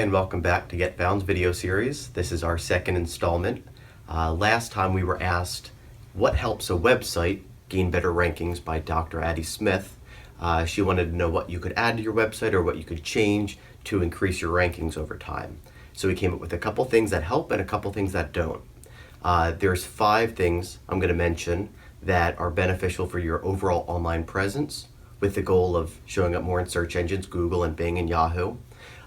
and welcome back to GetPhound's video series. This is our second installment. Last time we were asked what helps a website gain better rankings by Dr. Addie Smith. She wanted to know what you could add to your website or what you could change to increase your rankings over time. So we came up with a couple things that help and a couple things that don't. There's 5 things I'm going to mention that are beneficial for your overall online presence with the goal of showing up more in search engines, Google and Bing and Yahoo.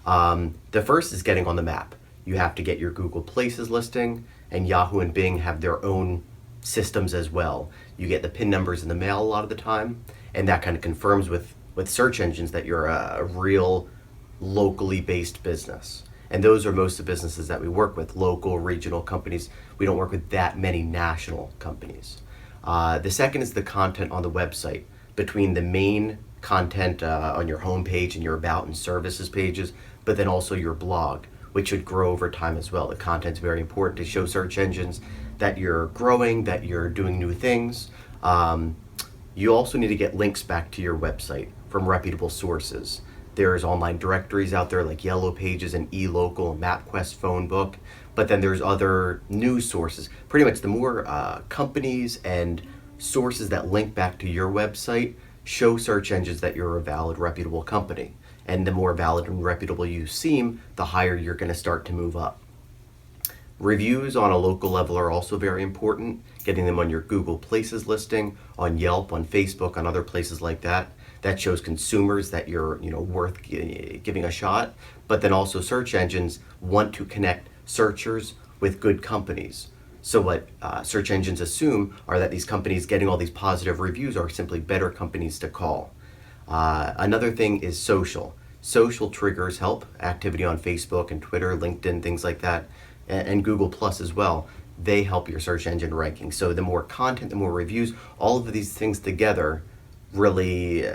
The first is getting on the map. You have to get your Google Places listing, and Yahoo and Bing have their own systems as well. You get the PIN numbers in the mail a lot of the time, and that kind of confirms with search engines that you're a real locally based business. And those are most of the businesses that we work with, local, regional companies. We don't work with that many national companies. The second is the content on the website. Between the main content on your homepage and your about and services pages, but then also your blog, which should grow over time as well. The content's very important to show search engines that you're growing, that you're doing new things. You also need to get links back to your website from reputable sources. There's online directories out there like Yellow Pages and eLocal and MapQuest phone book, but then there's other news sources. Pretty much the more companies and sources that link back to your website show search engines that you're a valid, reputable company. And the more valid and reputable you seem, the higher you're going to start to move up. Reviews on a local level are also very important. Getting them on your Google Places listing, on Yelp, on Facebook, on other places like that. That shows consumers that you're worth giving a shot. But then also search engines want to connect searchers with good companies. So what search engines assume are that these companies getting all these positive reviews are simply better companies to call. Another thing is social. Social triggers help. Activity on Facebook and Twitter, LinkedIn, things like that, and Google Plus as well. They help your search engine ranking. So the more content, the more reviews, all of these things together really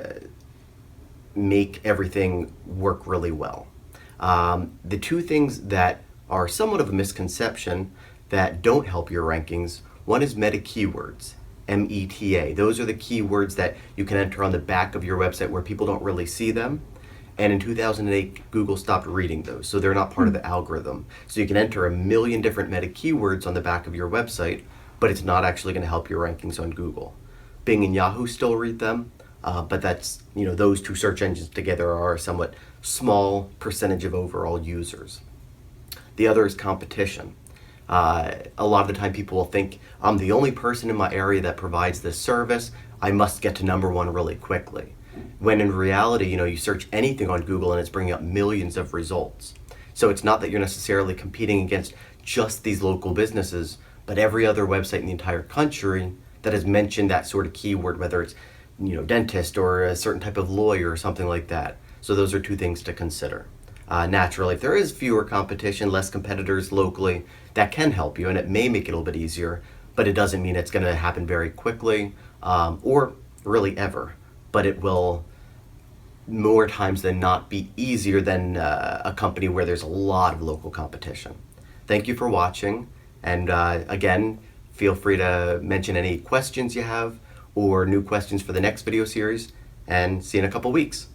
make everything work really well. The 2 things that are somewhat of a misconception that don't help your rankings, one is meta keywords, META. Those are the keywords that you can enter on the back of your website where people don't really see them. And in 2008, Google stopped reading those, so they're not part of the algorithm. So you can enter a million different meta keywords on the back of your website, but it's not actually going to help your rankings on Google. Bing and Yahoo still read them, but that's, those 2 search engines together are a somewhat small percentage of overall users. The other is competition. A lot of the time people will think, I'm the only person in my area that provides this service, I must get to number 1 really quickly. When in reality, you search anything on Google and it's bringing up millions of results. So it's not that you're necessarily competing against just these local businesses, but every other website in the entire country that has mentioned that sort of keyword, whether it's dentist or a certain type of lawyer or something like that. So those are 2 things to consider. Naturally, if there is fewer competition, less competitors locally, that can help you and it may make it a little bit easier, but it doesn't mean it's going to happen very quickly or really ever. But it will more times than not be easier than a company where there's a lot of local competition. Thank you for watching, and again, feel free to mention any questions you have or new questions for the next video series, and see you in a couple weeks.